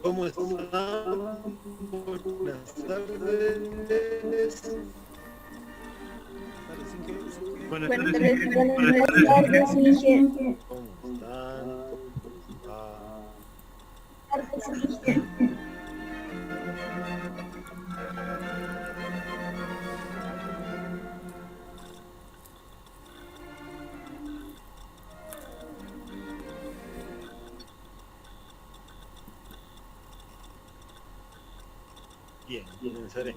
¿Cómo están? Buenas tardes. Buenas tardes, Inge. ¿Cómo están? Bien, comenzaré.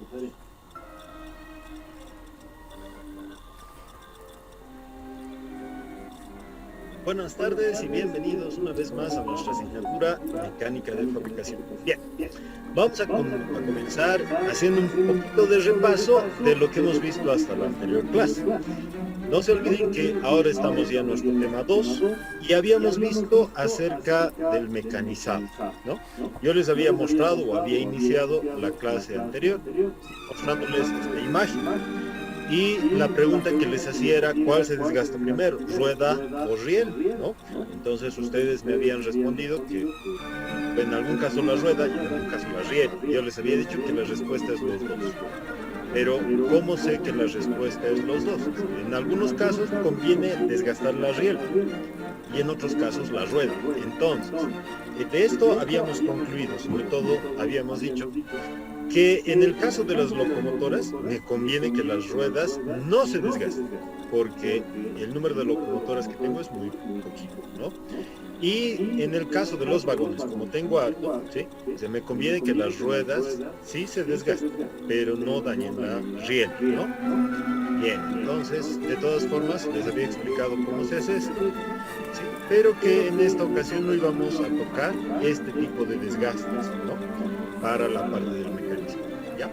Buenas tardes y bienvenidos una vez más a nuestra asignatura Mecánica de Fabricación. Bien, vamos a comenzar haciendo un poquito de repaso de lo que hemos visto hasta la anterior clase. No se olviden que ahora estamos ya en nuestro tema 2 y habíamos visto acerca del mecanizado, ¿no? Yo les había mostrado o había iniciado la clase anterior mostrándoles esta imagen. Y la pregunta que les hacía era, ¿cuál se desgasta primero, rueda o riel? ¿No? Entonces ustedes me habían respondido que en algún caso la rueda y en algún caso la riel. Yo les había dicho que la respuesta es los dos. Pero, ¿cómo sé que la respuesta es los dos? En algunos casos conviene desgastar la riel y en otros casos la rueda. Entonces, de esto habíamos concluido, sobre todo habíamos dicho que en el caso de las locomotoras me conviene que las ruedas no se desgasten, porque el número de locomotoras que tengo es muy poquito, ¿no? Y en el caso de los vagones, como tengo harto, ¿sí? Se me conviene que las ruedas sí se desgasten, pero no dañen la riel, ¿no? Bien, entonces, de todas formas, les había explicado cómo se hace esto, ¿sí? Pero que en esta ocasión no íbamos a tocar este tipo de desgastes, ¿no? Para la parte del mecanismo, ¿ya?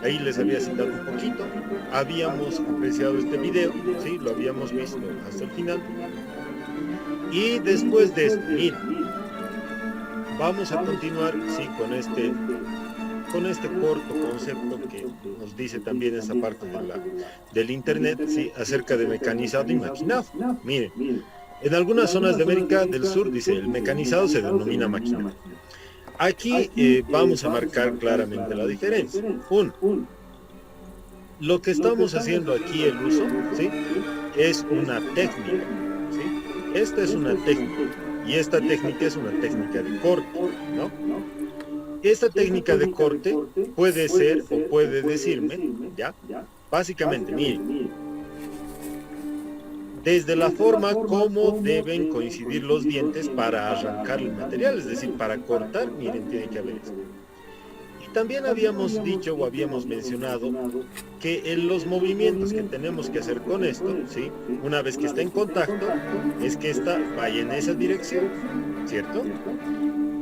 Ahí les había citado un poquito, habíamos apreciado este video, ¿sí? Lo habíamos visto hasta el final. Y después de esto, miren, vamos a continuar, sí, con este corto concepto que nos dice también esa parte del internet, sí, acerca de mecanizado y maquinado. Miren, en algunas zonas de América del Sur, dice, el mecanizado se denomina maquinado. Aquí vamos a marcar claramente la diferencia. Uno, lo que estamos haciendo aquí, el uso, ¿sí? Es una técnica, ¿sí? Esta es una técnica, y esta técnica es una técnica de corte, ¿no? Esta técnica de corte puede ser o puede decirme, ¿ya? Básicamente, miren, desde la forma como deben coincidir los dientes para arrancar el material, es decir, para cortar, miren, tiene que haber esto. Y también habíamos dicho o habíamos mencionado que en los movimientos que tenemos que hacer con esto, ¿sí? Una vez que está en contacto, es que esta vaya en esa dirección, ¿cierto?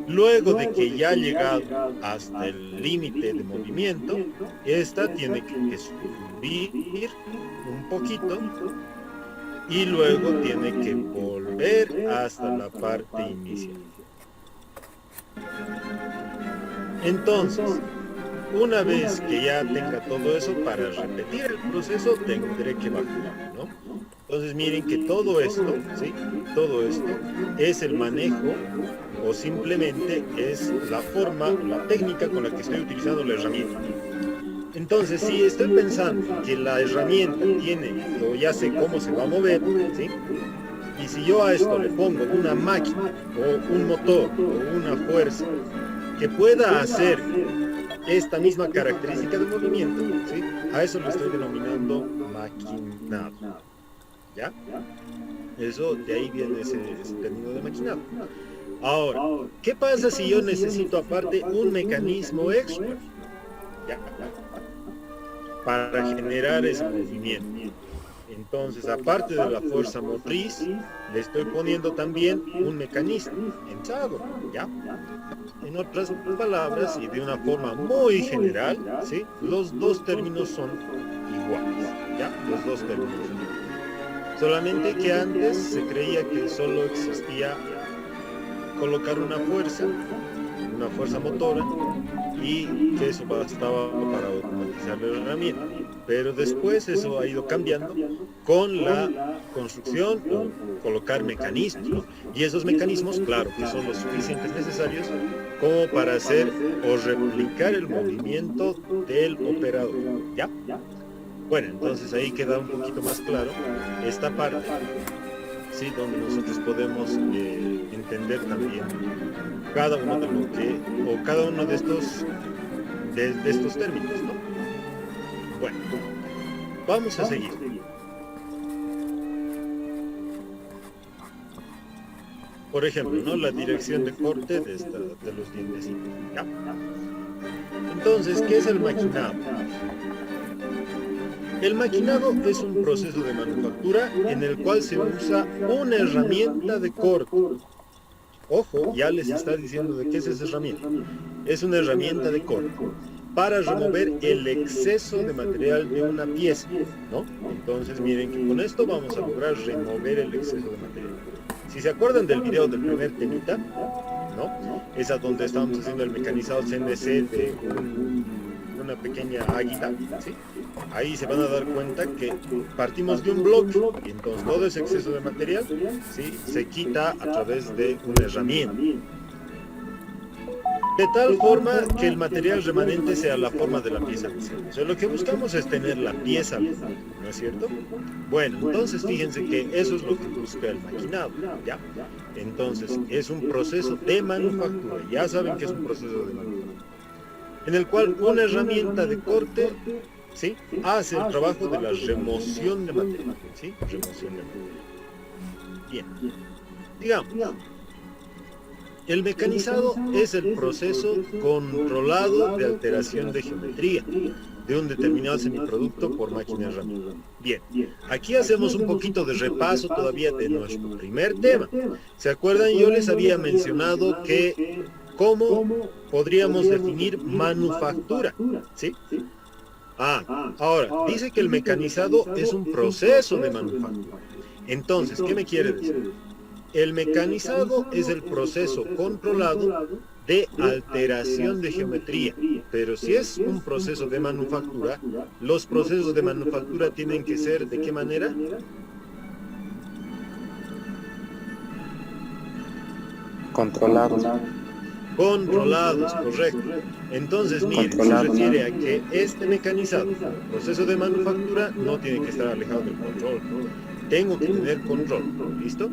Luego de que ya ha llegado hasta el límite de movimiento, esta tiene que subir un poquito y luego tiene que volver hasta la parte inicial. Entonces, una vez que ya tenga todo eso, para repetir el proceso tendré que bajar, ¿no? Entonces miren que todo esto, ¿sí? Todo esto es el manejo o simplemente es la forma, la técnica con la que estoy utilizando la herramienta. Entonces, si estoy pensando que la herramienta tiene, o ya sé cómo se va a mover, ¿sí? Y si yo a esto le pongo una máquina, o un motor, o una fuerza, que pueda hacer esta misma característica de movimiento, ¿sí? A eso lo estoy denominando maquinado, ¿ya? Eso, de ahí viene ese término de maquinado. Ahora, ¿qué pasa si yo necesito aparte un mecanismo extra? ¿Ya? Para generar ese movimiento. Entonces, aparte de la fuerza motriz, le estoy poniendo también un mecanismo, ensado, ¿ya? En otras palabras, y de una forma muy general, ¿sí? Los dos términos son iguales, ¿ya? Los dos términos son iguales. Solamente que antes se creía que solo existía colocar una fuerza motora, y que eso bastaba para automatizar la herramienta. Pero después eso ha ido cambiando con la construcción o colocar mecanismos, ¿no? Y esos mecanismos, claro, que son los suficientes necesarios como para hacer o replicar el movimiento del operador, ¿ya? Bueno, entonces ahí queda un poquito más claro esta parte, ¿sí? Donde nosotros podemos entender también cada uno de lo que, o cada uno de estos términos, ¿no? Bueno, vamos a seguir. Por ejemplo, ¿no? La dirección de corte de los dientecitos, ¿ya? Entonces, ¿qué es el maquinado? El maquinado es un proceso de manufactura en el cual se usa una herramienta de corte. Ojo, ya les está diciendo de qué es esa herramienta. Es una herramienta de corte para remover el exceso de material de una pieza, ¿no? Entonces miren que con esto vamos a lograr remover el exceso de material. Si se acuerdan del video del primer temita, ¿no? Es a donde estábamos haciendo el mecanizado CNC de una pequeña águila, ¿sí? Ahí se van a dar cuenta que partimos de un bloque y entonces todo ese exceso de material, ¿sí? Se quita a través de una herramienta. De tal forma que el material remanente sea la forma de la pieza inicial. O sea, lo que buscamos es tener la pieza, ¿no es cierto? Bueno, entonces fíjense que eso es lo que busca el maquinado, ¿ya? Entonces, es un proceso de manufactura. Ya saben que es un proceso de manufactura, en el cual una herramienta de corte, ¿sí? Hace el trabajo de la remoción de material, ¿sí? Remoción de material. Bien. Digamos, el mecanizado es el proceso controlado de alteración de geometría de un determinado semiproducto por máquina herramienta. Bien, aquí hacemos un poquito de repaso todavía de nuestro primer tema. ¿Se acuerdan? Yo les había mencionado que cómo podríamos definir manufactura, ¿sí? Ahora, dice que el mecanizado es un proceso de manufactura. Entonces, ¿qué me quiere decir? El mecanizado es el proceso controlado de alteración de geometría, pero si es un proceso de manufactura, los procesos de manufactura tienen que ser ¿de qué manera? Controlados. Controlados, correcto. Entonces, mire, se refiere a que este mecanizado, proceso de manufactura, no tiene que estar alejado del control. Tengo que tener control, ¿listo?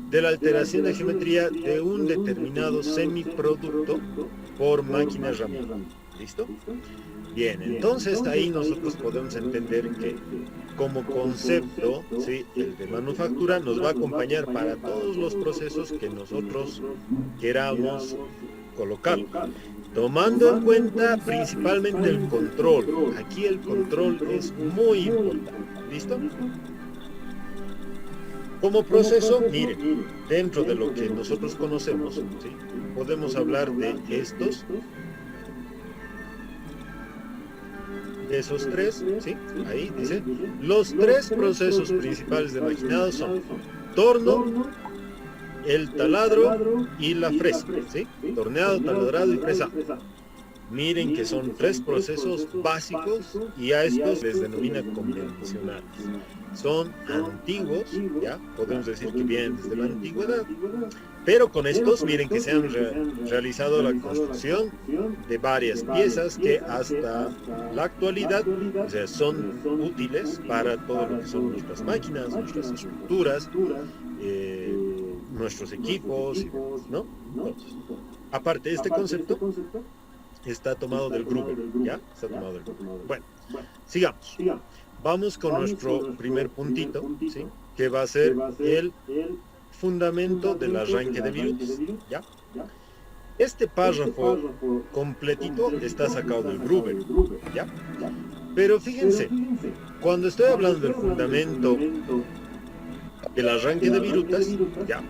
De la alteración de geometría de un determinado semiproducto por máquina herramienta, ¿listo? Bien, entonces ahí nosotros podemos entender que como concepto, ¿sí? El de manufactura nos va a acompañar para todos los procesos que nosotros queramos colocar, tomando en cuenta principalmente el control. Aquí el control es muy importante, ¿listo? Como proceso, mire, dentro de lo que nosotros conocemos, ¿sí? Podemos hablar de estos, de esos tres, ¿sí? Ahí dice, los tres procesos principales de maquinado son torno, el taladro y la fresa, ¿sí? Torneado, taladrado y fresado. Miren que son tres procesos básicos y a estos les denomina convencionales. Son antiguos, ya podemos decir que vienen desde la antigüedad, pero con estos miren que se han realizado la construcción de varias piezas que hasta la actualidad, o sea, son útiles para todo lo que son nuestras máquinas, nuestras estructuras, nuestros equipos, ¿no? Entonces, aparte, este concepto está tomado del Gruber, ¿ya? Está tomado del Gruber. Bueno, sigamos. Vamos con nuestro primer puntito, ¿sí? Que va a ser el fundamento del arranque de virutas, ¿ya? Este párrafo completito está sacado del Gruber, ¿ya? Pero fíjense, cuando estoy hablando del fundamento del arranque de virutas, ya,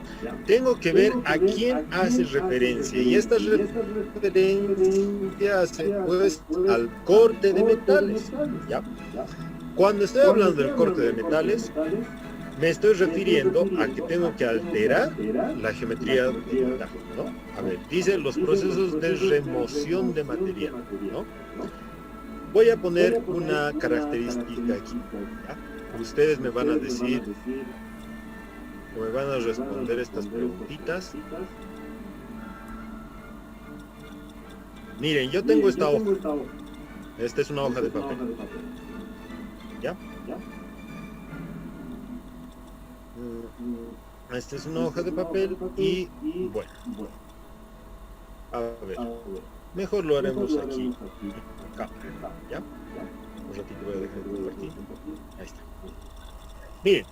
tengo que ver a quién hace referencia, y esta referencia hace pues al corte de metales, ya. Cuando estoy hablando del corte de metales, me estoy refiriendo a que tengo que alterar la geometría del metal, ¿no? A ver, dice los procesos de remoción de material, ¿no? Voy a poner una característica aquí, ¿ya? Ustedes me van a decir, o me van a responder estas preguntitas. Miren, yo tengo esta hoja. Esta es una hoja de papel. ¿Ya? Esta es una hoja de papel y, bueno, a ver, mejor lo haremos aquí, acá, ¿ya? Un ratito voy a dejar de compartir. Ahí está. Miren,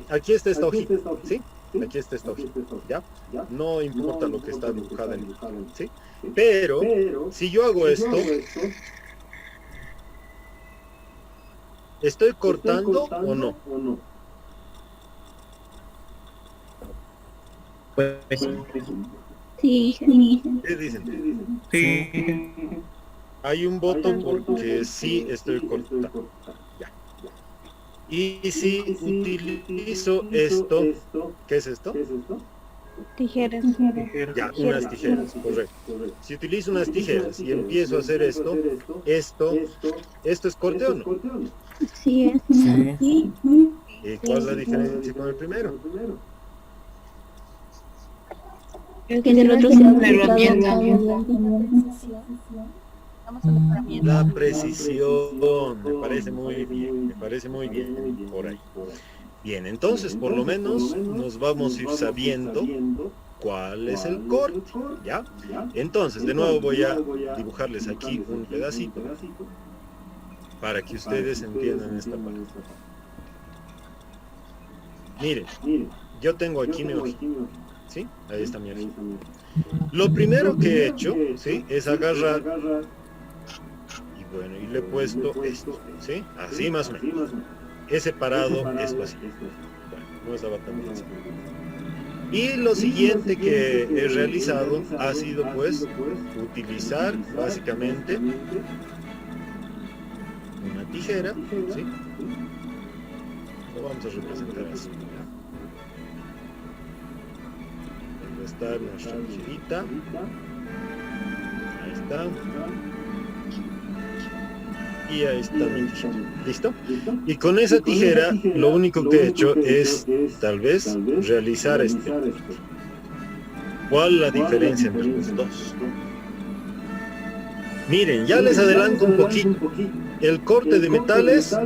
aquí está esta hojita, ¿sí? Aquí está esta hojita, ¿ya? No importa lo que está dibujada en ella, ¿sí? Pero, si yo hago esto, ¿estoy cortando o no? Pues Sí, ¿Qué dicen? sí. Hay un voto porque sí estoy cortando. Ya. Y si utilizo esto, ¿qué es esto? tijeras. Ya, unas tijeras, correcto. Si utilizo unas tijeras y empiezo a hacer esto es corte o no? Sí, es. Sí. Sí. ¿Y cuál es la diferencia con el primero? Que el otro sea una herramienta. La precisión, me parece muy bien, por ahí. Bien, entonces por lo menos nos vamos a ir sabiendo cuál es el corte, ¿ya? Entonces, de nuevo voy a dibujarles aquí un pedacito para que ustedes entiendan esta parte. Miren, yo tengo aquí mi hojita, ¿sí? Ahí está mi hojita. Lo primero que he hecho, ¿sí? Es agarrar y bueno, y le he puesto esto, ¿sí? Así más o menos. He separado esto así. Bueno, no estaba tan bien. Y lo siguiente que he realizado ha sido pues utilizar básicamente una tijera, ¿sí? Lo vamos a representar así. ¿Dónde está nuestra tijerita? Ahí está. Y ahí está mi tijera. ¿Listo? Y con esa tijera lo único que he hecho es tal vez realizar este. ¿Cuál es la diferencia entre los dos? Miren, ya les adelanto un poquito. El corte de metales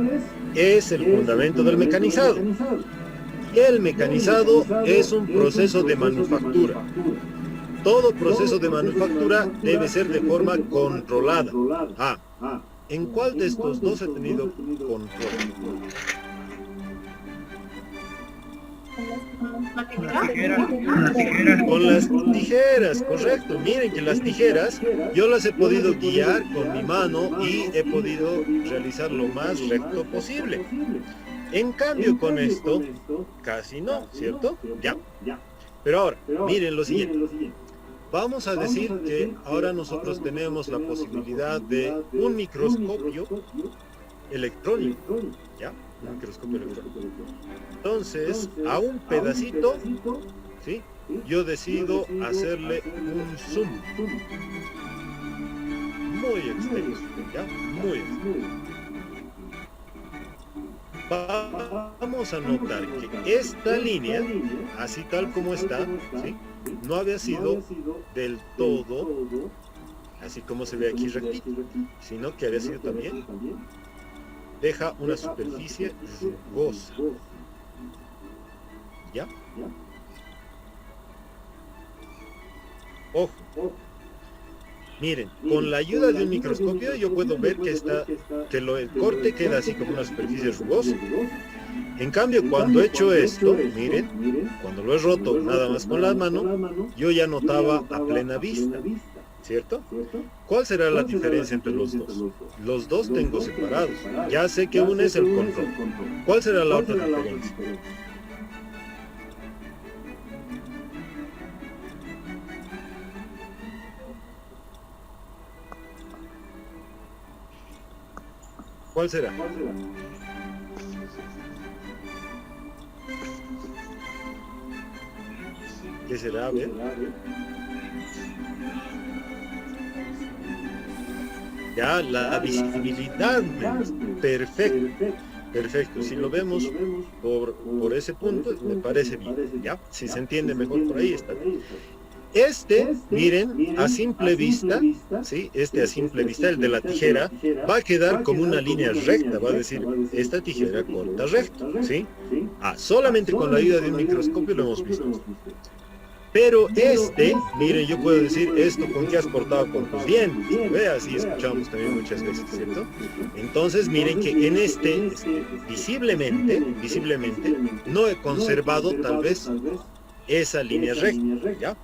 es el fundamento del mecanizado. Y el mecanizado es un proceso de manufactura. Todo proceso de manufactura debe ser de forma controlada. Ah, ¿en cuál de estos dos he tenido control? Con las tijeras, correcto. Miren que las tijeras yo las he podido guiar con mi mano y he podido realizar lo más recto posible. En cambio con esto, casi no, ¿cierto? Ya. Pero ahora, miren lo siguiente. Vamos a decir que ahora nosotros tenemos la posibilidad de un microscopio electrónico, ¿ya? Un microscopio electrónico. Entonces, a un pedacito, ¿sí? Yo decido hacerle un zoom. Muy extenso, ¿ya? Muy extenso. Vamos a notar que esta línea, así tal como está, ¿sí? No había sido del todo, así como se ve aquí rectito, sino que había sido también, deja una superficie rugosa, ¿ya? Ojo, miren, con la ayuda de un microscopio yo puedo ver que el corte queda así como una superficie rugosa. En cambio, cuando he hecho esto, miren, cuando lo he roto nada más con la mano, yo ya notaba a plena vista, ¿cierto? ¿Cuál será la diferencia entre los dos? Los dos tengo separados. Ya sé que uno es el control. ¿Cuál será la otra diferencia? ¿Cuál será? ¿Qué será? A ver. Ya, la visibilidad. Perfecto. Perfecto. Si lo vemos por ese punto, me parece bien. ¿Ya? Si se entiende mejor por ahí, está bien. Miren, a simple vista, ¿sí? A simple vista, el de la tijera, va a quedar como una línea recta, va a decir, esta tijera corta recto, ¿sí? Solamente con la ayuda de un microscopio lo hemos visto. Pero miren, yo puedo decir, esto con qué has cortado con tus dientes, ¿ve? Así escuchamos también muchas veces, ¿cierto? Entonces, miren que en visiblemente, no he conservado tal vez esa línea recta, ¿ya?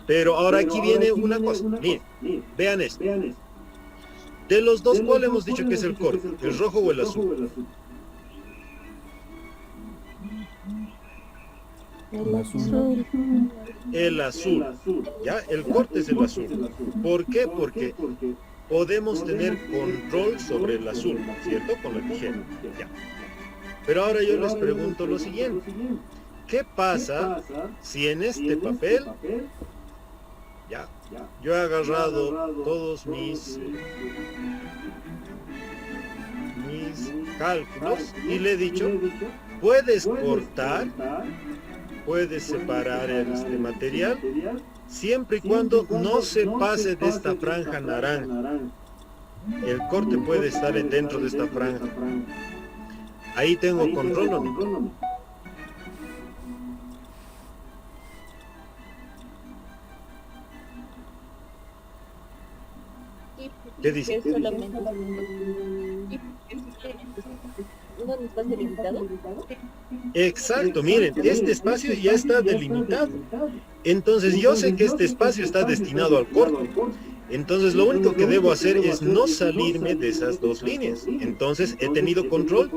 Pero ahora aquí viene una cosa, miren, vean esto. De los dos, ¿cuál hemos dicho que es el corte? ¿El rojo o el azul? El azul. El azul, ¿ya? El corte es el azul. ¿Por qué? Porque podemos tener control sobre el azul, ¿cierto? Con la tijera, ¿ya? Pero ahora yo les pregunto lo siguiente. ¿Qué pasa si en este papel, ya, yo he agarrado todos mis cálculos y le he dicho, puedes cortar, puedes separar este material siempre y cuando no se pase de esta franja naranja? El corte puede estar dentro de esta franja. Ahí tengo control, ¿o no? ¿Qué dice? ¿Un espacio limitado? Exacto, miren, este espacio ya está delimitado. Entonces yo sé que este espacio está destinado al corte. Entonces lo único que debo hacer es no salirme de esas dos líneas. Entonces he tenido control.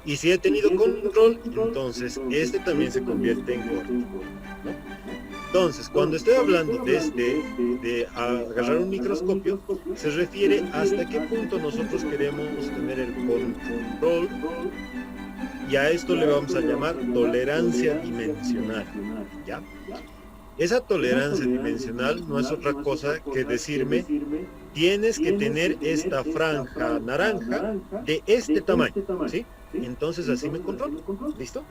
Y si he tenido control, entonces este también se convierte en corte, ¿no? Entonces, cuando estoy hablando de agarrar un microscopio, se refiere hasta qué punto nosotros queremos tener el control, y a esto le vamos a llamar tolerancia dimensional, ¿ya? Esa tolerancia dimensional no es otra cosa que decirme, tienes que tener esta franja naranja de este tamaño, ¿sí? Entonces así me controlo. ¿Listo?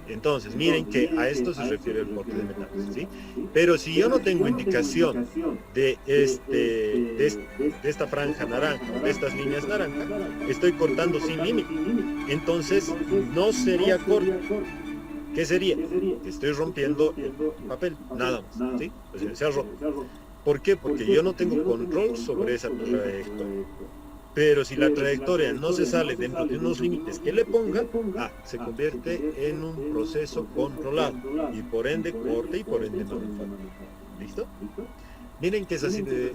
Entonces, miren que a esto se refiere el corte de metales, ¿sí? Pero si yo no tengo indicación de, de esta franja naranja, de estas líneas naranjas, estoy cortando sin límite. Entonces, no sería corte. ¿Qué sería? Que estoy rompiendo el papel, nada más, ¿sí? Pues se ha roto. ¿Por qué? Porque yo no tengo control sobre esa trayectoria. Pero si la trayectoria no se sale dentro de unos límites que le ponga, se convierte en un proceso controlado y por ende corte y por ende no. ¿Listo? Miren que es así de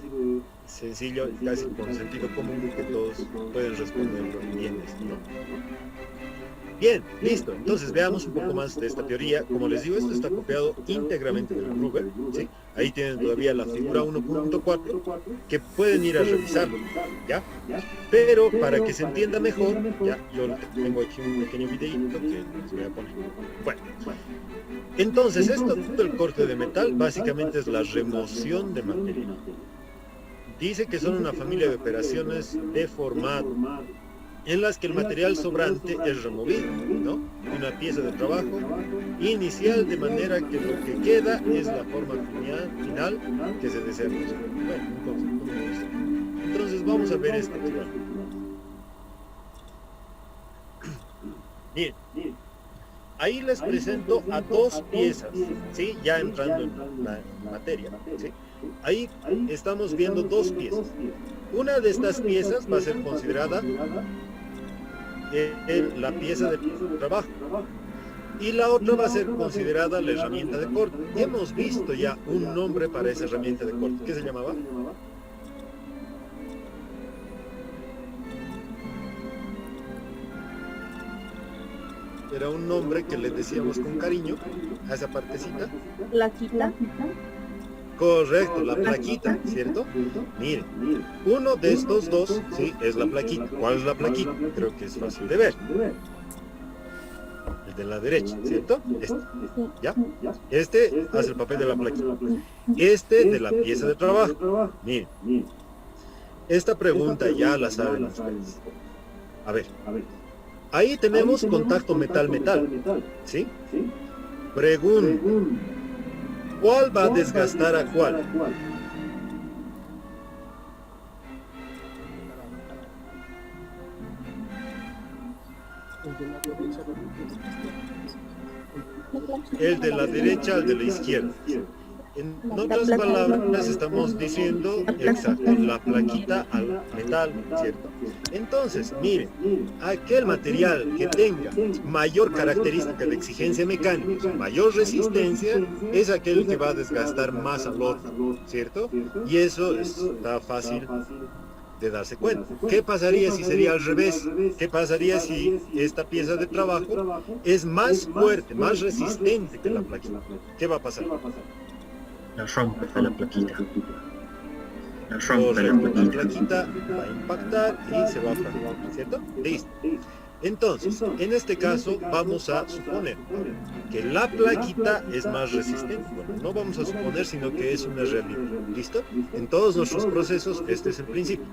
sencillo, casi con sentido común, que todos pueden responder bien esto, ¿no? Bien, listo. Entonces veamos un poco más de esta teoría. Como les digo, esto está copiado íntegramente del Gruber, ¿sí? Ahí tienen todavía la figura 1.4 que pueden ir a revisarlo, ¿ya? Pero para que se entienda mejor, ya, yo tengo aquí un pequeño videíto que les voy a poner. Bueno, entonces esto del corte de metal básicamente es la remoción de materia. Dice que son una familia de operaciones de formato en las que el material sobrante es removido, ¿no? De una pieza de trabajo inicial, de manera que lo que queda es la forma final que se desea conseguir. Bueno, entonces vamos a ver esto aquí. Bien, ahí les presento a dos piezas, ¿sí? Ya entrando en la materia, ¿sí? Ahí estamos viendo dos piezas. Una de estas piezas va a ser considerada la pieza de trabajo y la otra va a ser considerada la herramienta de corte. Hemos visto ya un nombre para esa herramienta de corte. ¿Qué se llamaba? Era un nombre que le decíamos con cariño a esa partecita. Plaquita. Correcto, la plaquita, ¿cierto? Miren, uno de estos dos, sí, es la plaquita. ¿Cuál es la plaquita? Creo que es fácil de ver. El de la derecha, ¿cierto? Este, ¿ya? Este hace el papel de la plaquita. Este de la pieza de trabajo. Miren, esta pregunta ya la saben ustedes. A ver, ahí tenemos contacto metal-metal, ¿sí? Pregunta. ¿Cuál va a desgastar a cuál? El de la derecha al de la izquierda. En otras palabras, estamos diciendo, exacto, la plaquita al metal, ¿cierto? Entonces, miren, aquel material que tenga mayor característica de exigencia mecánica, mayor resistencia, es aquel que va a desgastar más al otro, ¿cierto? Y eso está fácil de darse cuenta. ¿Qué pasaría si sería al revés? ¿Qué pasaría si esta pieza de trabajo es más fuerte, más resistente que la plaquita? ¿Qué va a pasar? La rompe la plaquita. La La rompe la plaquita. plaquita va a impactar y se va a fracturar, ¿cierto? Listo. Entonces, en este caso vamos a suponer que la plaquita es más resistente. Bueno, no vamos a suponer, sino que es una realidad. ¿Listo? En todos nuestros procesos, este es el principio.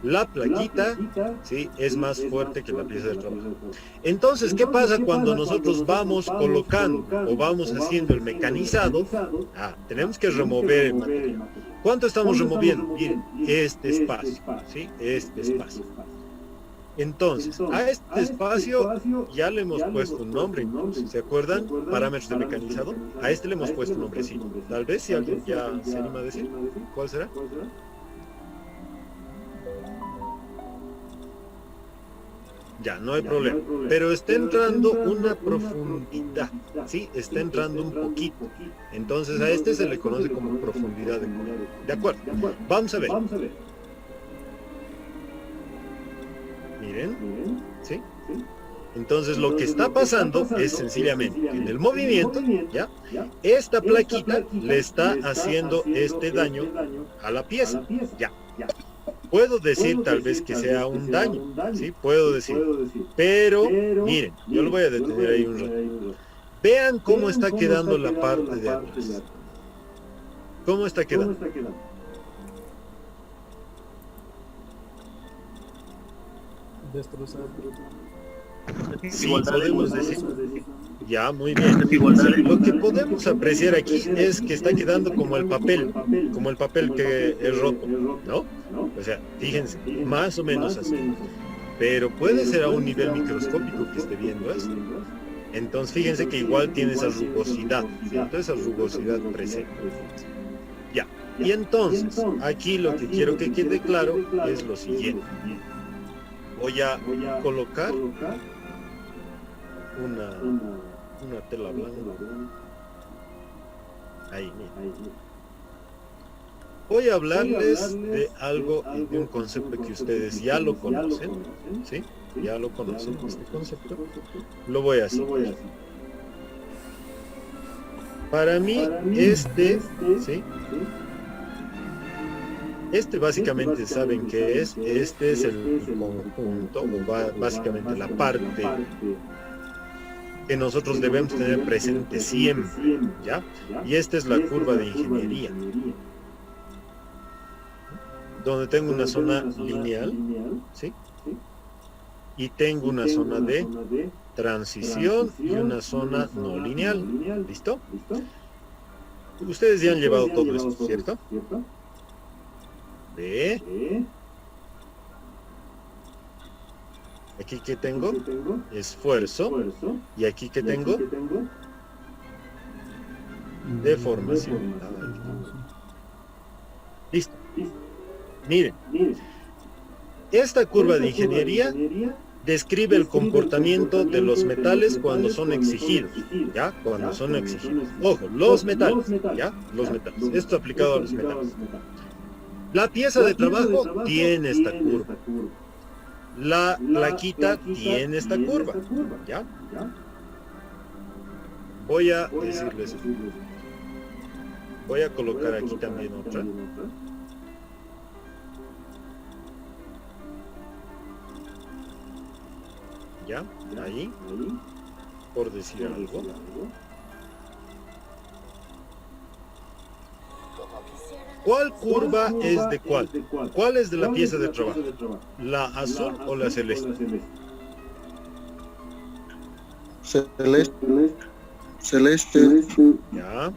La plaquita, ¿sí?, es más fuerte que la pieza de trabajo. Entonces, ¿qué pasa cuando nosotros vamos colocando o vamos haciendo el mecanizado? Tenemos que remover el material. ¿Cuánto estamos removiendo? Miren, este espacio, ¿sí? Este espacio. Entonces, a este espacio ya le hemos puesto un nombre, ¿se acuerdan? Parámetros de mecanizado. A este le hemos puesto un nombrecito. Tal vez si alguien ya se anima a decir, ¿cuál será? Ya, no hay problema. Pero está entrando una profundidad, ¿sí? Está entrando un poquito. Entonces a este se le conoce como profundidad de corte. ¿De acuerdo? Vamos a ver. Miren, ¿sí? Entonces lo que está pasando es sencillamente que en el movimiento, ¿ya?, esta plaquita le está haciendo este daño a la pieza, ya. Puedo decir tal vez que sea un daño, ¿sí? Puedo decir, pero miren, yo lo voy a detener ahí un rato. Vean cómo está quedando la parte de atrás. ¿Cómo está quedando? Sí, podemos decir. Ya, muy bien. Igualdad. Sí, lo que podemos apreciar aquí es que está quedando como el papel que es roto, ¿no? O sea, fíjense, más o menos así. Pero puede ser a un nivel microscópico que esté viendo esto. Entonces, fíjense que igual tiene esa rugosidad, ¿cierto? Esa rugosidad presente. Ya. Y entonces, aquí lo que quiero que quede claro es lo siguiente. Voy a colocar una tela blanca. Ahí, mira. Voy a hablarles de algo, de un concepto que ustedes ya lo conocen, ¿sí? Ya lo conocen, este concepto. Lo voy a hacer. Para mí, ¿sí? Este básicamente, ¿saben qué es? Este es el conjunto, o básicamente la parte que nosotros debemos tener presente siempre, ¿ya? Y esta es la curva de ingeniería, donde tengo una zona lineal, ¿sí? Y tengo una zona de transición y una zona no lineal, ¿listo? Ustedes ya han llevado todo esto, ¿cierto? Ve. Aquí que tengo esfuerzo, y aquí que tengo deformación. Listo. Miren, esta curva de ingeniería describe el comportamiento de los metales cuando son exigidos, ¿ya? Cuando son exigidos. Ojo, los metales, ¿ya? Los metales. Esto aplicado a los metales. La pieza de trabajo tiene esta curva. La plaquita tiene esta curva, ¿ya? Voy a decirles, voy a colocar aquí también otra. ¿Ya? Ahí, por decir algo. ¿Cuál curva es de cuál? ¿Cuál es de la pieza de trabajo? ¿La azul o la celeste? Celeste. ¿Ya?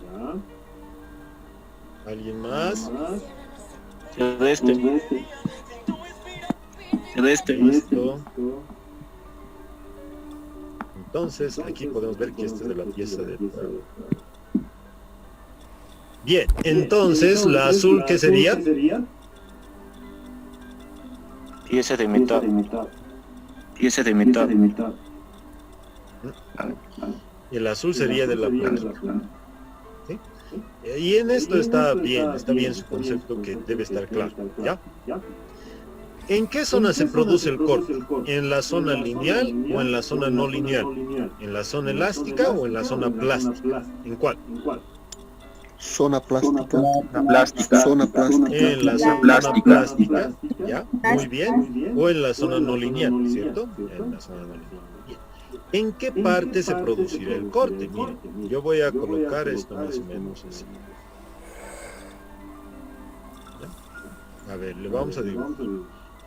¿Alguien más? Celeste. Listo. Entonces, aquí podemos ver que esta es de la pieza de trabajo. Bien, entonces, ¿la azul qué sería? Pieza de metal. Pieza de metal. El azul sería de la planta. ¿Sí? Y en esto está bien su concepto, que debe estar claro, ¿ya? ¿En qué zona se produce el corte? ¿En la zona lineal o en la zona no lineal? ¿En la zona elástica o en la zona plástica? ¿En cuál? Zona plástica. Zona plástica. En la zona plástica, ¿ya? Muy bien. O en la zona no lineal, ¿cierto? En la zona no lineal. Bien. ¿En qué parte se producirá el corte? Miren, yo voy a colocar esto más o menos así. ¿Ya? A ver, le vamos a dibujar.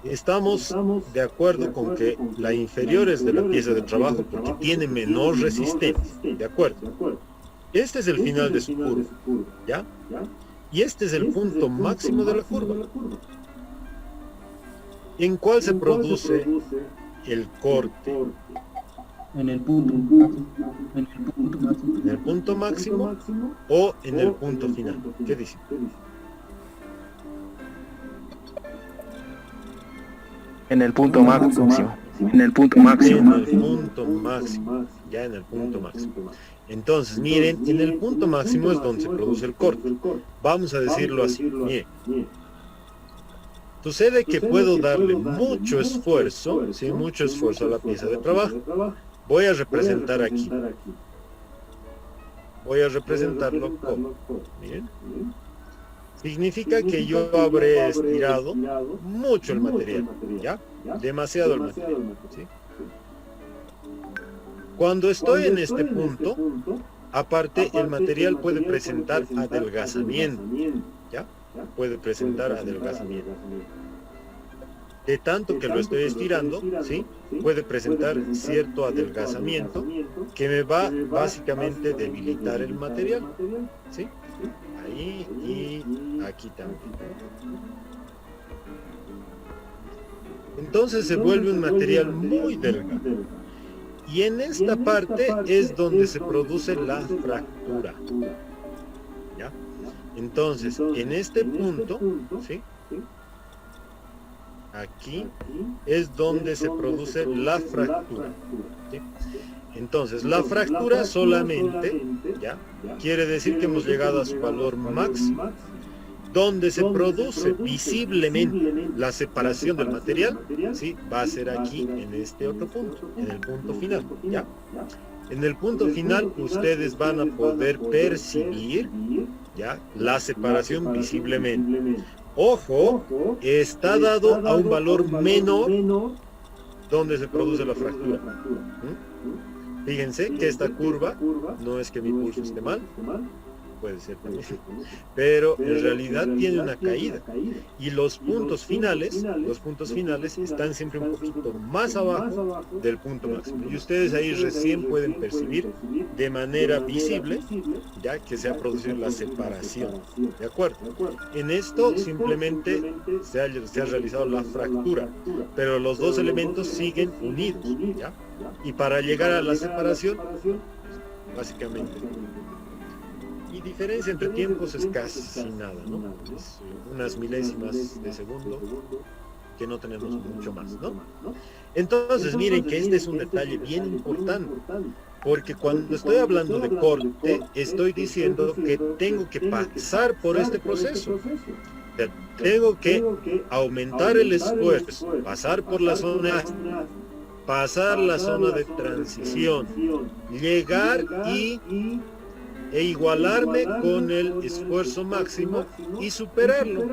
Estamos de acuerdo con que la inferior es de la pieza de trabajo porque tiene menor resistencia, ¿de acuerdo? Este es el final de su curva, ¿ya? Y este es el punto máximo de la curva. ¿En cuál se produce el corte? En el punto máximo. ¿En el punto máximo o en el punto final? ¿Qué dice? En el punto máximo. En el punto máximo. En el punto máximo, ya en el punto máximo. Entonces, miren, en el punto máximo es donde se produce el corte. Vamos a decirlo así. Miren, sucede que puedo darle mucho esfuerzo, ¿sí? Mucho esfuerzo a la pieza de trabajo. Voy a representar aquí. Voy a representarlo como, miren. Significa que yo habré estirado mucho el material, ¿ya? Demasiado el material, ¿sí? Cuando estoy en este punto, aparte el material puede presentar adelgazamiento, ¿ya? Puede presentar adelgazamiento. de tanto que lo estoy estirando, ¿sí? Puede presentar cierto adelgazamiento que me va básicamente a debilitar el material, ¿sí? Ahí y aquí también. Entonces se vuelve un material muy delgado. Y en esta parte es donde se produce la fractura. ¿Ya? Entonces, en este punto, ¿sí? Aquí es donde se produce la fractura, ¿sí? Entonces, la fractura solamente, ¿ya? Quiere decir que hemos llegado a su valor máximo, donde se produce visiblemente la separación del material, ¿sí? Va a ser aquí, en este otro punto, en el punto final, ¿ya? En el punto final ustedes van a poder percibir, ¿ya? La separación visiblemente. Ojo, está dado a un valor menor donde se produce la fractura. ¿Mm? Fíjense que esta curva, no es que mi pulso esté mal, puede ser también, pero en realidad tiene una caída, y los puntos finales están siempre un poquito más abajo del punto máximo, y ustedes ahí recién pueden percibir de manera visible ya que se ha producido la separación, ¿de acuerdo? En esto simplemente se ha realizado la fractura, pero los dos elementos siguen unidos, ¿ya? Y para llegar a la separación, básicamente, y diferencia entre tiempos es casi nada, ¿no? Es unas milésimas de segundo, que no tenemos mucho más, ¿no? Entonces miren que este es un detalle bien importante, porque cuando estoy hablando de corte, estoy diciendo que tengo que pasar por este proceso. O sea, tengo que aumentar el esfuerzo, pasar por la zona, pasar la zona de transición, llegar e igualarme con el esfuerzo máximo y superarlo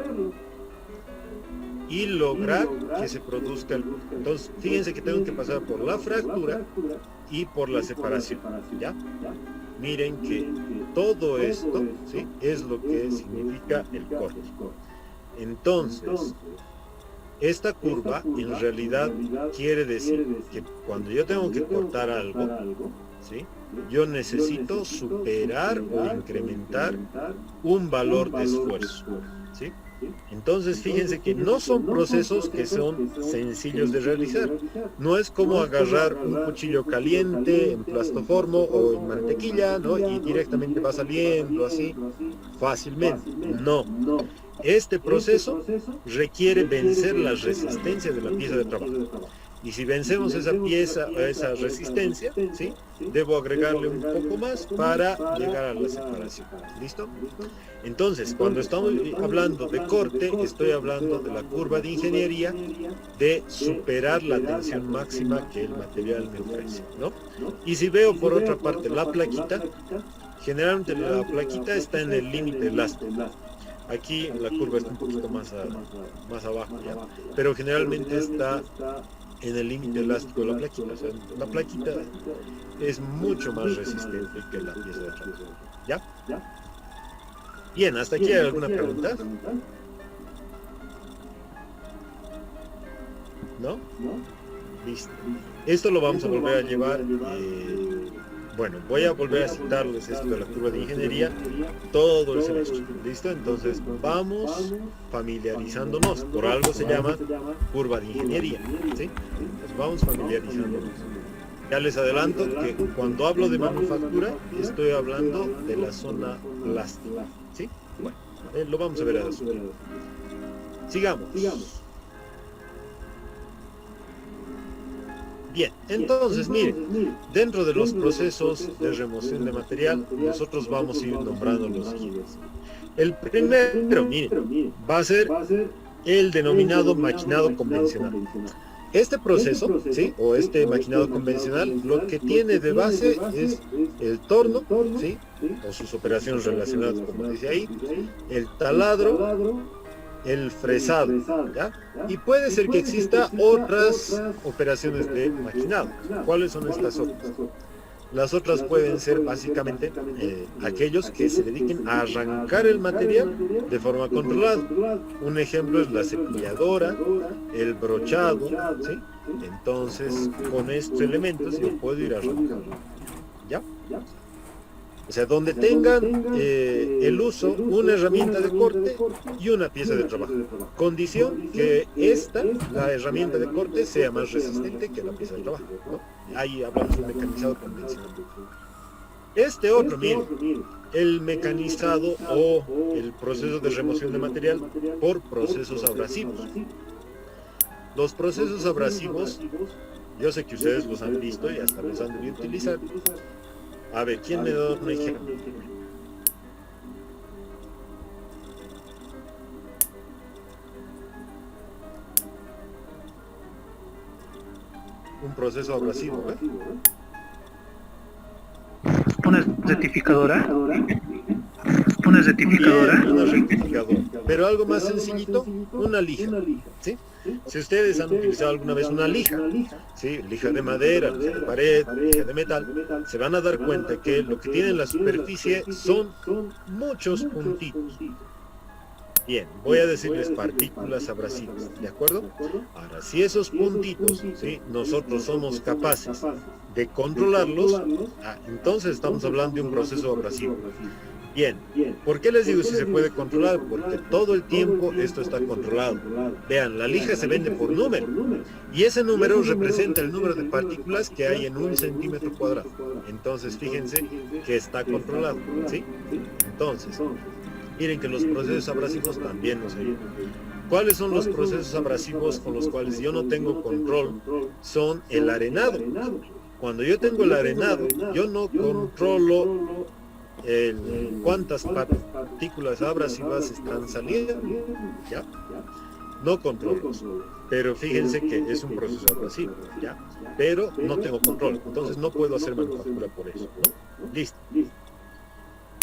y lograr que se produzca el... Entonces fíjense que tengo que pasar por la fractura y por la separación, ¿ya? Miren que todo esto, ¿sí? Es lo que significa el corte. Entonces esta curva en realidad quiere decir que cuando yo tengo que cortar algo, ¿sí? Yo necesito superar o incrementar un valor de esfuerzo, ¿sí? Entonces fíjense que no son procesos que son sencillos de realizar. No es como agarrar un cuchillo caliente en plastoformo o en mantequilla, ¿no? Y directamente va saliendo así fácilmente. No. Este proceso requiere vencer la resistencia de la pieza de trabajo. Y si vencemos esa resistencia, ¿sí? Debo agregarle un poco más para llegar a la separación. ¿Listo? Entonces, cuando estamos hablando de corte, estoy hablando de la curva de ingeniería, de superar la tensión máxima que el material me ofrece, ¿no? Y si veo por otra parte la plaquita, generalmente la plaquita está en el límite elástico. Aquí la curva está un poquito más abajo ya, pero generalmente está en el límite elástico de la plaquita. O sea, la plaquita es mucho más resistente que la pieza de trabajo. ¿Ya? Bien, ¿hasta aquí hay alguna pregunta? ¿No? Listo. Esto lo vamos a volver a llevar. Bueno, voy a volver a citarles esto de la curva de ingeniería todo el semestre. ¿Listo? Entonces vamos familiarizándonos. Por algo se llama curva de ingeniería, ¿sí? Entonces vamos familiarizándonos. Ya les adelanto que cuando hablo de manufactura estoy hablando de la zona plástica, ¿sí? Bueno, lo vamos a ver a su tiempo. Sigamos. Bien, entonces miren, dentro de los procesos de remoción de material, nosotros vamos a ir nombrando los siguientes. El primero, miren, va a ser el denominado maquinado convencional. Este proceso, ¿sí? O este maquinado convencional, lo que tiene de base es el torno, ¿sí? O sus operaciones relacionadas, como dice ahí, el taladro, el fresado, ¿ya? Y puede ser que exista otras operaciones de maquinado. ¿Cuáles son estas otras? Las otras pueden ser básicamente aquellos que se dediquen a arrancar el material de forma controlada. Un ejemplo es la cepilladora, el brochado, ¿sí? Entonces, con estos elementos yo puedo ir arrancando. ¿Ya? O sea, donde tengan el uso, una herramienta de corte y una pieza de trabajo. Condición que la herramienta de corte, sea más resistente que la pieza de trabajo, ¿no? Ahí hablamos de un mecanizado convencional. Este otro, miren, el mecanizado o el proceso de remoción de material por procesos abrasivos. Los procesos abrasivos, yo sé que ustedes los han visto y hasta los han debido utilizar. A ver, ¿quién me da un ejemplo? Un proceso abrasivo, ¿eh? ¿Una rectificadora? ¿Una rectificadora? Bien, una rectificadora. Pero algo más sencillito, una lija, ¿sí? Si ustedes han utilizado alguna vez una lija, ¿sí? Lija de madera, lija de pared, lija de metal, se van a dar cuenta que lo que tiene en la superficie son muchos puntitos. Bien, voy a decirles partículas abrasivas, ¿de acuerdo? Ahora, si esos puntitos, ¿sí? Nosotros somos capaces de controlarlos, entonces estamos hablando de un proceso abrasivo. Bien, ¿por qué les digo si se puede controlar? Porque todo el tiempo esto está controlado. Vean, la lija se vende por número, y ese número representa el número de partículas que hay en 1 centímetro cuadrado. Entonces, fíjense que está controlado, ¿sí? Entonces, miren que los procesos abrasivos también nos ayudan. ¿Cuáles son los procesos abrasivos con los cuales yo no tengo control? Son el arenado. Cuando yo tengo el arenado, yo no controlo cuántas partículas abrasivas están saliendo, ¿ya? No controlo, pero fíjense que es un proceso abrasivo, ¿ya? Pero no tengo control, entonces no puedo hacer manufactura por eso, ¿no? Listo.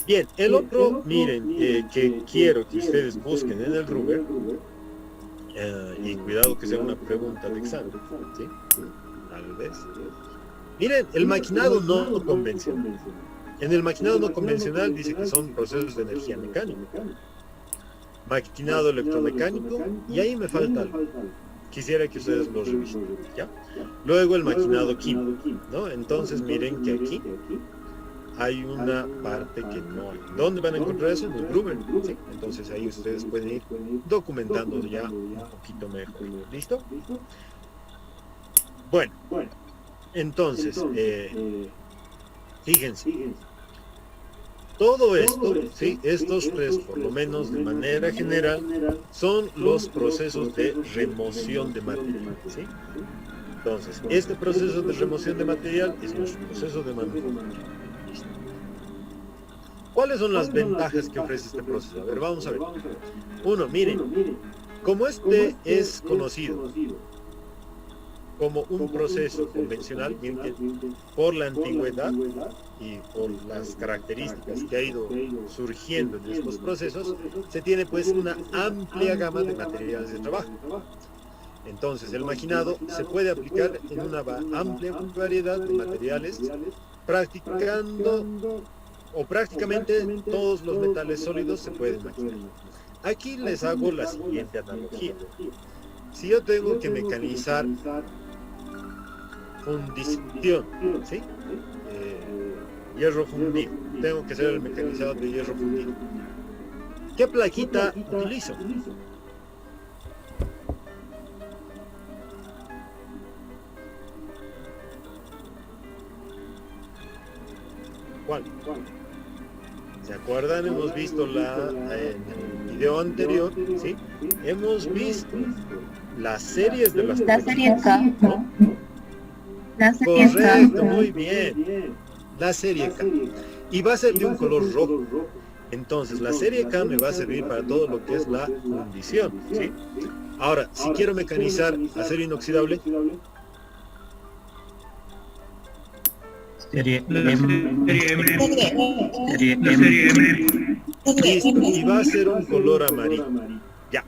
Bien, el otro, miren, que quiero que ustedes busquen en el Ruber, y cuidado que sea una pregunta de examen, ¿sí? Tal vez. Miren, el maquinado no convencional. En el maquinado no convencional dice que son procesos de energía mecánica, maquinado electromecánico, y ahí me falta algo. Quisiera que ustedes lo revisen, ¿ya? Luego el maquinado químico, ¿no? Entonces miren que aquí hay una parte que no hay. ¿Dónde van a encontrar eso? En el Gruber, ¿sí? Entonces ahí ustedes pueden ir documentando ya un poquito mejor. ¿Listo? Bueno, entonces, fíjense. Todo esto, ¿sí? Estos tres, por lo menos de manera general, son los procesos de remoción de material, ¿sí? Entonces, este proceso de remoción de material es nuestro proceso de manufactura. ¿Cuáles son las ventajas que ofrece este proceso? A ver, vamos a ver. Uno, miren, como este es conocido como un proceso convencional, miren que por la antigüedad y por las características que ha ido surgiendo en estos procesos, se tiene pues una amplia gama de materiales de trabajo. Entonces, el maquinado se puede aplicar en una amplia variedad de materiales, practicando o prácticamente todos los metales sólidos se pueden maquinar. Aquí les hago la siguiente analogía. Si yo tengo que mecanizar fundición, ¿sí? Hierro fundido, tengo que hacer el mecanizado de hierro fundido. ¿Qué plaquita utilizo? ¿Cuál? ¿Se acuerdan? Hemos visto en el video anterior, ¿sí? Hemos visto las series de las La serie K. ¿no? La serie K. Correcto, muy bien. La serie K. Y va a ser de un color rojo. Entonces, la serie K me va a servir para todo lo que es la fundición, ¿sí? Ahora, si quiero mecanizar acero inoxidable, Serie M. listo, y va a ser un color amarillo. Ya.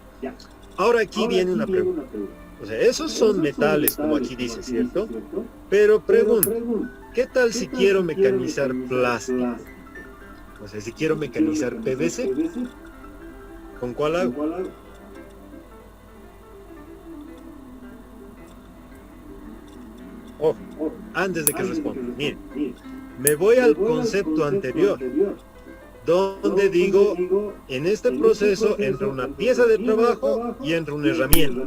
Ahora aquí viene una pregunta. O sea, esos son metales, como aquí dice, ¿cierto? Pero pregunto, ¿qué tal si quiero mecanizar plástico? O sea, si quiero mecanizar PVC, ¿con cuál hago? Ojo, antes de que responda, miren, me voy al concepto anterior, donde digo, en este proceso entra una pieza de trabajo y entra una herramienta.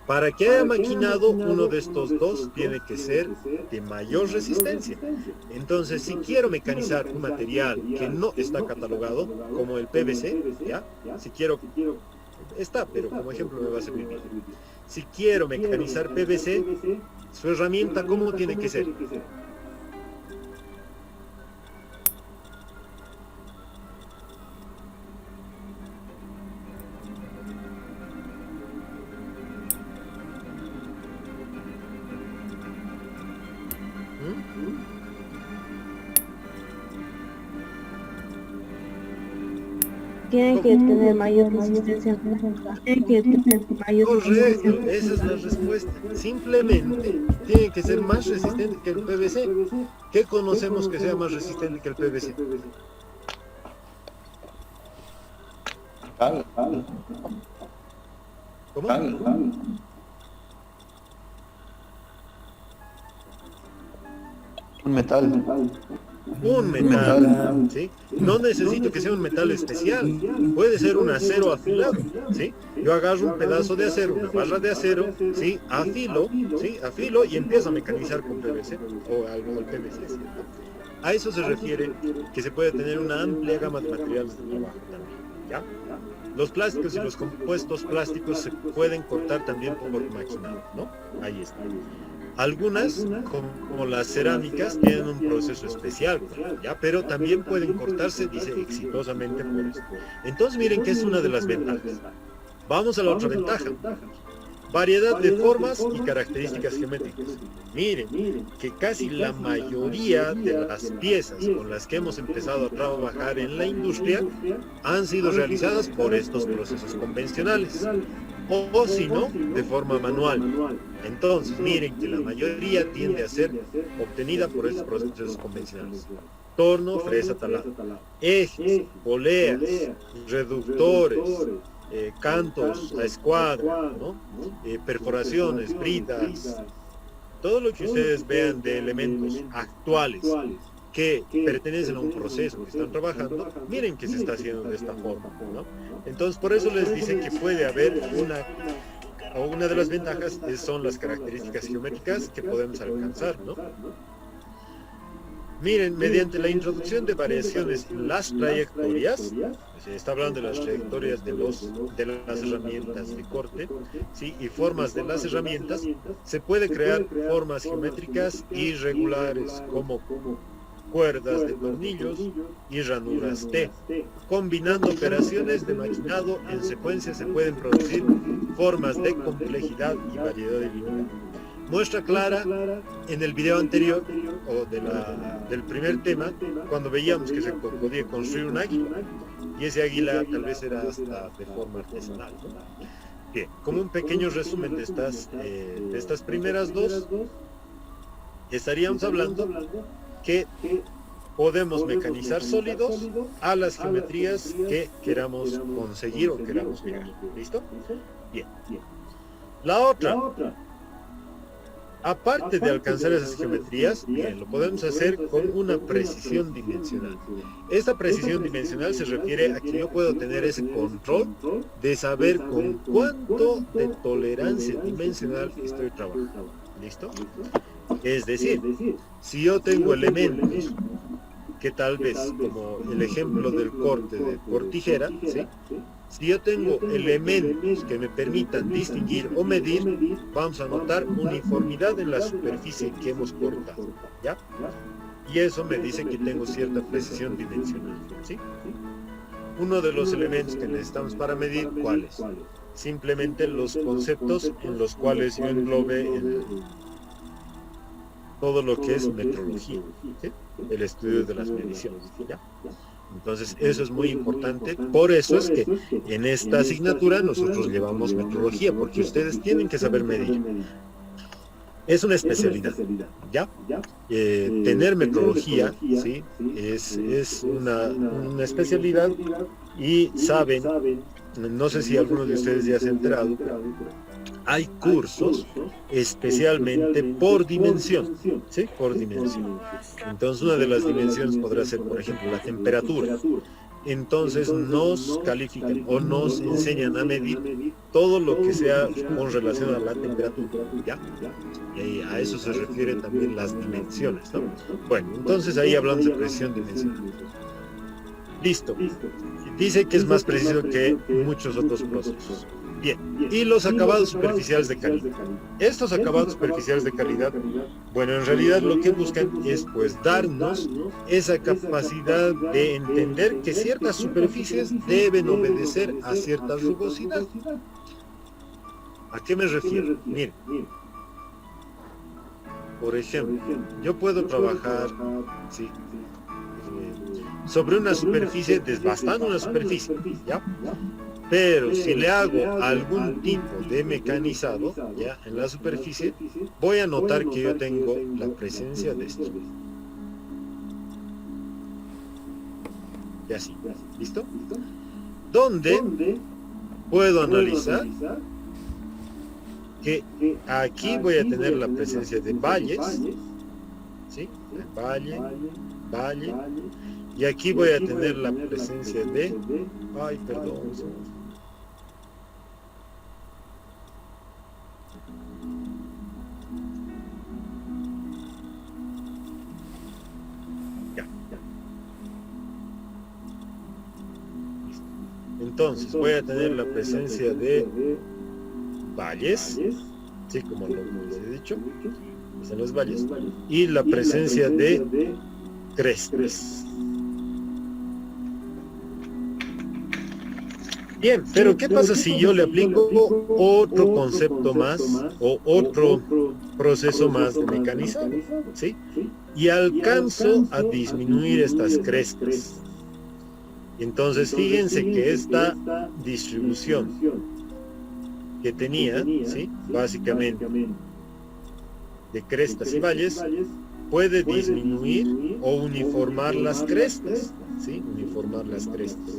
Para que haya maquinado, uno de estos dos tiene que ser de mayor resistencia. Entonces, si quiero mecanizar un material que no está catalogado, como el PVC, ¿ya? Si quiero, está, pero como ejemplo me va a servir bien. Si quiero mecanizar PVC, su herramienta, ¿cómo tiene que ser? Tienen que tener mayor resistencia. Tienen que tener mayor Correcto, resistencia. esa es la respuesta. Simplemente tiene que ser más resistente que el PVC. ¿Qué conocemos que sea más resistente que el PVC? ¿Cómo? Un metal. Un metal, ¿sí? No necesito que sea un metal especial, puede ser un acero afilado, ¿sí? Yo agarro un pedazo de acero, una barra de acero, ¿sí? Afilo, ¿sí? Afilo y empiezo a mecanizar con PVC o algo del PVC, ¿cierto? A eso se refiere que se puede tener una amplia gama de materiales de trabajo también, ¿ya? Los plásticos y los compuestos plásticos se pueden cortar también por maquinado, ¿no? Ahí está. Algunas, como las cerámicas, tienen un proceso especial, ¿ya? Pero también pueden cortarse, dice, exitosamente por esto. Entonces miren que es una de las ventajas. Vamos a la otra ventaja. Variedad de formas y características geométricas. Miren que casi la mayoría de las piezas con las que hemos empezado a trabajar en la industria han sido realizadas por estos procesos convencionales. O si no, de forma manual. Entonces, miren que la mayoría tiende a ser obtenida por estos procesos convencionales. Torno, fresa, talado. Ejes, poleas, reductores, cantos a escuadra, ¿no? Perforaciones, bridas. Todo lo que ustedes vean de elementos actuales que pertenecen a un proceso que están trabajando, miren que se está haciendo de esta forma, ¿no? Entonces, por eso les dice que puede haber una de las ventajas son las características geométricas que podemos alcanzar, ¿no? Miren, mediante la introducción de variaciones en las trayectorias, se está hablando de las trayectorias de las herramientas de corte, ¿sí? Y formas de las herramientas, se puede crear formas geométricas irregulares como cuerdas de tornillos y ranuras T. Combinando operaciones de maquinado en secuencia se pueden producir formas de complejidad y variedad ilimitada. Muestra clara en el video anterior, o del primer tema, cuando veíamos que se podía construir un águila, y ese águila tal vez era hasta de forma artesanal, ¿no? Bien, como un pequeño resumen de estas primeras dos, estaríamos hablando que podemos mecanizar sólidos a las geometrías que queramos conseguir o queramos llegar. ¿Listo? Bien. La otra, aparte de alcanzar esas geometrías, bien, lo podemos hacer con una precisión dimensional. Esta precisión dimensional se refiere a que yo puedo tener ese control de saber con cuánto de tolerancia dimensional estoy trabajando. ¿Listo? Es decir, si yo tengo elementos que tal vez, como el ejemplo del corte por tijera, ¿sí? Si yo tengo elementos que me permitan distinguir o medir, vamos a notar uniformidad en la superficie que hemos cortado, ¿ya? Y eso me dice que tengo cierta precisión dimensional, ¿sí? Uno de los elementos que necesitamos para medir, ¿cuál es? Simplemente los conceptos en los cuales yo englobe todo lo que es metrología, ¿sí? El estudio de las mediciones, ¿ya? Entonces, eso es muy importante. Por eso es que en esta asignatura nosotros llevamos metrología, porque ustedes tienen que saber medir. Es una especialidad, ¿ya? Tener metrología, ¿sí? Es una especialidad y saben, no sé si algunos de ustedes ya se han enterado, hay cursos especialmente por dimensión, ¿sí? Por dimensión. Entonces, una de las dimensiones podrá ser, por ejemplo, la temperatura. Entonces nos califican o nos enseñan a medir todo lo que sea con relación a la temperatura, ¿ya? Y a eso se refieren también las dimensiones, ¿no? Bueno, entonces ahí hablamos de precisión dimensional. Listo. Dice que es más preciso que muchos otros procesos. Bien, y los acabados superficiales de calidad. Estos acabados superficiales de calidad, bueno, en realidad lo que buscan es pues darnos esa capacidad de entender que ciertas superficies deben obedecer a cierta rugosidad. ¿A qué me refiero? Miren, por ejemplo, yo puedo trabajar, sí, sobre una superficie, desbastando una superficie, ¿ya? Pero si le hago algún tipo de mecanizado, ¿ya? En la superficie, voy a notar que yo tengo la presencia de esto. Y así, ¿listo? ¿Dónde puedo analizar que aquí voy a tener la presencia de valles, ¿sí? Valle, y aquí voy a tener la presencia de, ay, perdón, ya. Entonces voy a tener la presencia de valles, sí, como lo he dicho, están los valles, y la presencia de crestas. Bien, pero ¿qué pasa si yo le aplico otro concepto más o otro proceso más de mecanizado? ¿Sí? Y alcanzo a disminuir estas crestas. Entonces, fíjense que esta distribución que tenía, ¿sí? Básicamente, de crestas y valles, puede disminuir o uniformar las crestas, ¿sí? Uniformar las crestas.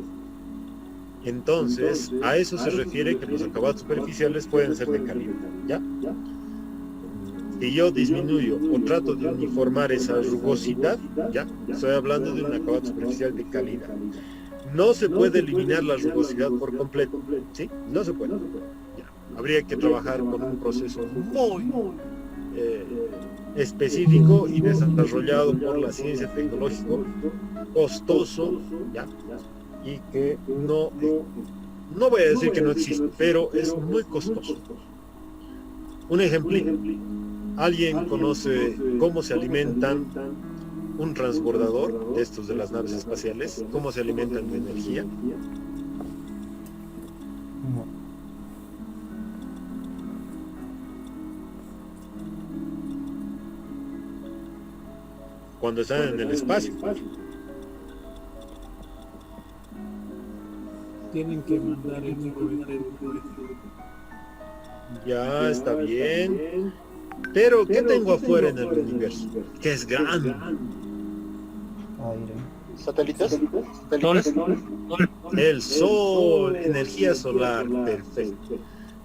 Entonces, a eso se refiere que los acabados superficiales pueden ser de calidad, ¿ya? Si yo disminuyo o trato de uniformar esa rugosidad, ¿ya? Estoy hablando de un acabado superficial de calidad. No se puede eliminar la rugosidad por completo, ¿sí? No se puede. Ya. Habría que trabajar con un proceso muy específico y desarrollado por la ciencia tecnológica, costoso, ¿ya? Y que no voy a decir que no existe, pero es muy costoso. Un ejemplo, ¿alguien conoce cómo se alimentan un transbordador de estos de las naves espaciales? ¿Cómo se alimentan de energía? No. Cuando están en el espacio. Tienen que mandar el cohete. Ya, está bien. Pero, ¿qué tengo afuera en el universo? Que es grande. Aire. ¿Satélites? El sol, energía solar, perfecto.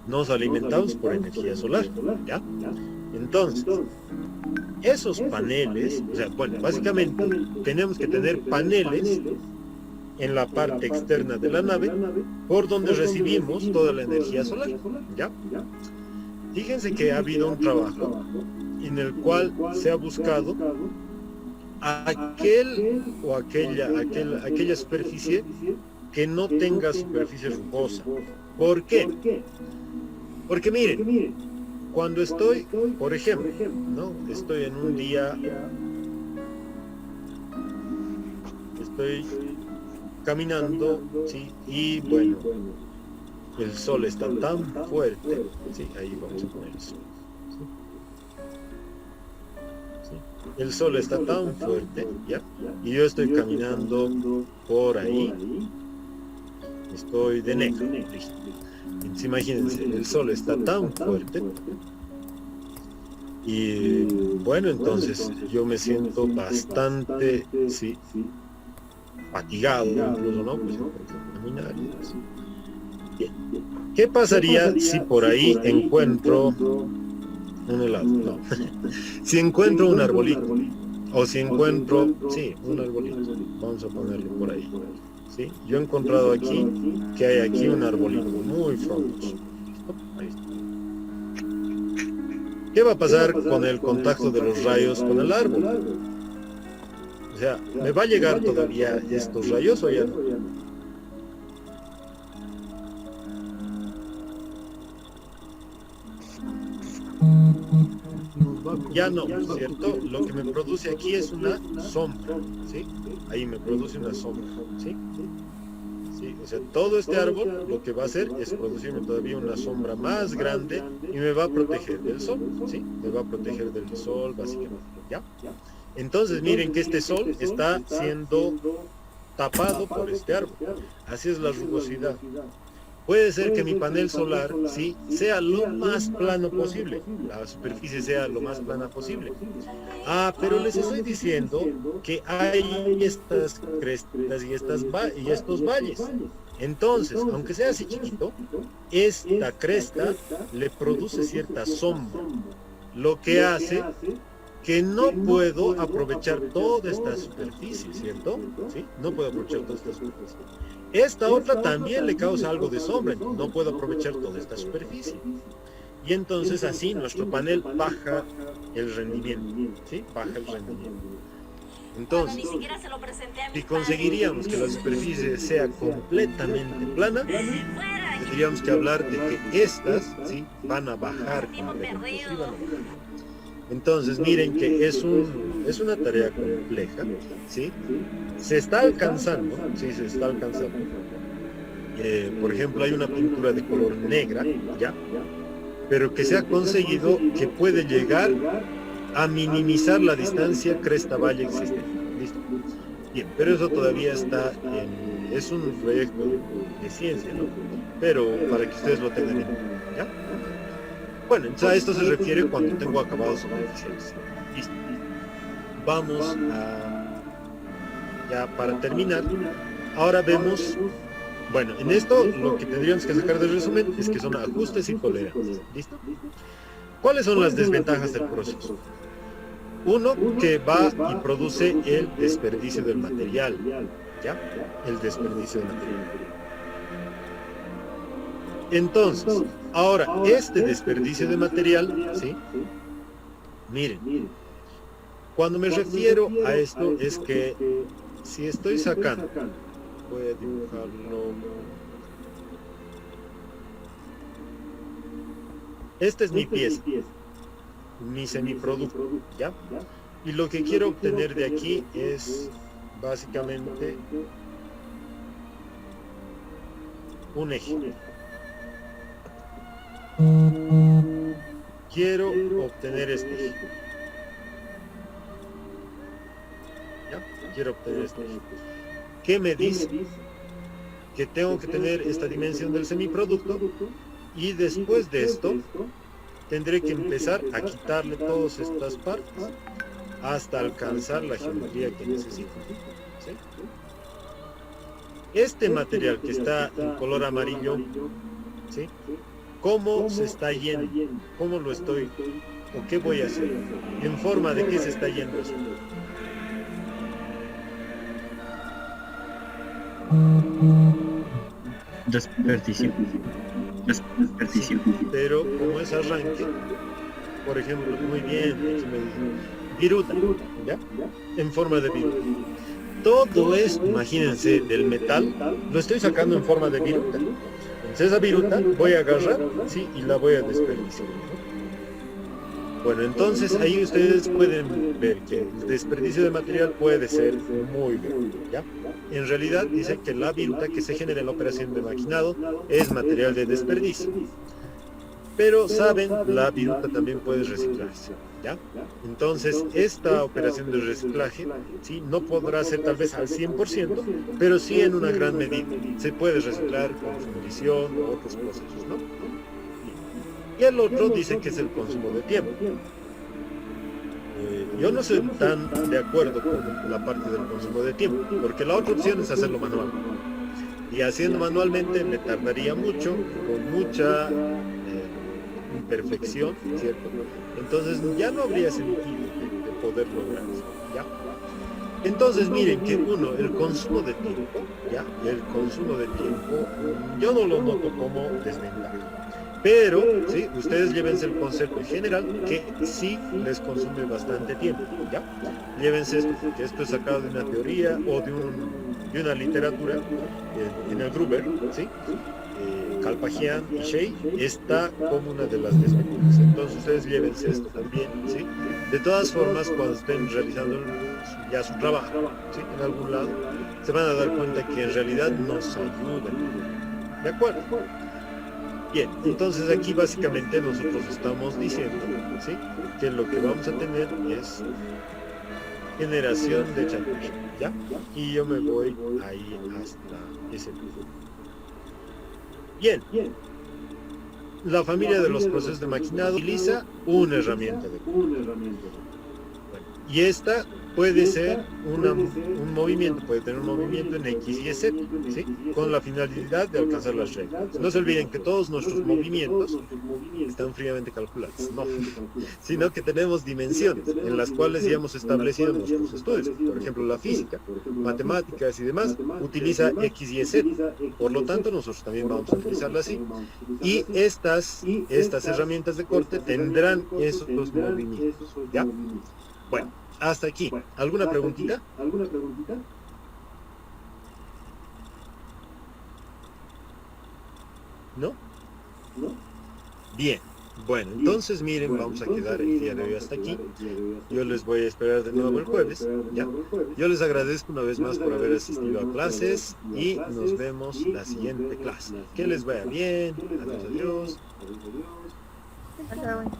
Nos alimentamos por energía solar, ¿ya? Entonces, esos paneles, o sea, bueno, básicamente tenemos que tener paneles en la parte externa de la nave, por donde recibimos toda la energía solar, ¿ya? Fíjense que ha habido un trabajo en el cual se ha buscado aquel o aquella superficie que no tenga superficie rugosa. ¿Por qué? Porque miren, cuando estoy, por ejemplo, ¿no? Estoy en un día, estoy caminando, ¿sí? Y bueno, el sol está tan fuerte, ¿sí? Ahí vamos a poner el sol, ¿sí? ¿sí? El sol está tan fuerte, ¿ya? Y yo estoy caminando por ahí, estoy de negro, listo. Entonces, imagínense, el sol está tan fuerte y bueno, entonces yo me siento bastante, sí, fatigado incluso, ¿no? Pues caminar y así. Bien. ¿Qué pasaría si por ahí encuentro un helado? No. Si encuentro un arbolito, o si encuentro, sí, un arbolito, vamos a ponerlo por ahí. ¿Sí? Yo he encontrado aquí que hay aquí un arbolito muy frondoso. Ahí está. ¿Qué va a pasar con el contacto de los rayos con el árbol? O sea, ¿me va a llegar todavía estos rayos o ya no? Ya no, ¿cierto? Lo que me produce aquí es una sombra, ¿sí? Ahí me produce una sombra, ¿sí? ¿Sí? O sea, todo este árbol lo que va a hacer es producirme todavía una sombra más grande y me va a proteger del sol, ¿sí? Me va a proteger del sol, básicamente, ¿ya? Entonces, miren que este sol está siendo tapado por este árbol. Así es la rugosidad. Puede ser que mi panel solar, sí, sea lo más plano posible, la superficie sea lo más plana posible. Ah, pero les estoy diciendo que hay estas crestas y estos valles. Entonces, aunque sea así chiquito, esta cresta le produce cierta sombra, lo que hace que no puedo aprovechar toda esta superficie, ¿cierto? ¿Sí? No puedo aprovechar toda esta superficie. Esta otra también le causa algo de sombra, no puedo aprovechar toda esta superficie. Y entonces así nuestro panel baja el rendimiento, ¿sí? Baja el rendimiento. Entonces, si conseguiríamos que la superficie sea completamente plana, tendríamos que hablar de que estas, ¿sí? Van a bajar completamente. ¿Sí? Van a bajar. Entonces, miren que es una tarea compleja, ¿sí? Se está alcanzando, sí, se está alcanzando. Por ejemplo, hay una pintura de color negra, ¿ya? Pero que se ha conseguido que puede llegar a minimizar la distancia cresta-valle existente. ¿Listo? Bien, pero eso todavía está es un proyecto de ciencia, ¿no? Pero para que ustedes lo tengan en cuenta, ¿ya? Bueno, entonces a esto se refiere cuando tengo acabados superficiales. Listo. Vamos a... Ya para terminar, ahora vemos... Bueno, en esto lo que tendríamos que sacar del resumen es que son ajustes y tolerancias. ¿Listo? ¿Cuáles son las desventajas del proceso? Uno, que va y produce el desperdicio del material. ¿Ya? El desperdicio del material. Entonces, ahora, este desperdicio de material, ¿sí? Miren, cuando me refiero a esto es que si estoy sacando, voy a dibujarlo, esta es mi pieza, mi semiproducto, ¿ya? Y lo que quiero obtener de aquí es básicamente un eje. Quiero obtener este eje. ¿Ya? Quiero obtener este eje. ¿Qué me dice? Que tengo que tener esta dimensión del semiproducto y después de esto tendré que empezar a quitarle todas estas partes hasta alcanzar la geometría que necesito. ¿Sí? Este material que está en color amarillo, ¿sí? ¿Cómo se está yendo? ¿Cómo lo estoy? ¿O qué voy a hacer? ¿En forma de qué se está yendo eso? Desperdicio. Pero como es arranque, por ejemplo, muy bien, aquí me dicen, viruta, ¿ya? En forma de viruta. Todo esto, imagínense, del metal, lo estoy sacando en forma de viruta. Entonces esa viruta voy a agarrar, ¿sí? Y la voy a desperdiciar. Bueno, entonces ahí ustedes pueden ver que el desperdicio de material puede ser muy grande, ¿ya? En realidad dice que la viruta que se genera en la operación de maquinado es material de desperdicio. pero saben, la viruta también puede reciclarse, ¿ya? Entonces, esta operación de reciclaje, ¿sí? No podrá ser tal vez al 100%, pero sí en una gran medida. Se puede reciclar con fundición o otros procesos, ¿no? Y el otro dice que es el consumo de tiempo. Yo no soy tan de acuerdo con la parte del consumo de tiempo, porque la otra opción es hacerlo manual. Y haciendo manualmente me tardaría mucho, con mucha imperfección, ¿cierto? Entonces ya no habría sentido de poder lograr eso, ¿ya? Entonces miren que uno, el consumo de tiempo, ¿ya? El consumo de tiempo, yo no lo noto como desventaja. Pero, sí, ustedes llévense el concepto en general que sí les consume bastante tiempo, ¿ya? Llévense esto, porque esto es sacado de una teoría o de una literatura en el Gruber, ¿sí? Kalpajian y Shea está como una de las desventajas. Entonces ustedes llévense esto también, ¿sí? De todas formas, cuando estén realizando ya su trabajo, ¿sí? En algún lado, se van a dar cuenta que en realidad nos ayudan, ¿de acuerdo? Bien, entonces aquí básicamente nosotros estamos diciendo, ¿sí? Que lo que vamos a tener es generación de chantilly, ¿ya? Y yo me voy ahí hasta ese punto. Bien, la familia de los procesos de maquinado utiliza una herramienta de corte. Y esta puede ser un movimiento, puede tener un movimiento en X y Z, ¿sí? Con la finalidad de alcanzar las reglas. No se olviden que todos nuestros movimientos están fríamente calculados, no, sino que tenemos dimensiones en las cuales ya hemos establecido nuestros estudios. Por ejemplo, la física, matemáticas y demás utiliza X y Z, por lo tanto nosotros también vamos a utilizarla así. Y estas herramientas de corte tendrán esos movimientos, ¿ya? Bueno, hasta aquí. ¿Alguna preguntita? ¿No? Bien. Bueno, entonces miren, vamos a quedar el día de hoy hasta aquí. Yo les voy a esperar de nuevo el jueves, ¿ya? Yo les agradezco una vez más por haber asistido a clases y nos vemos la siguiente clase. Que les vaya bien. Adiós, adiós. Hasta luego.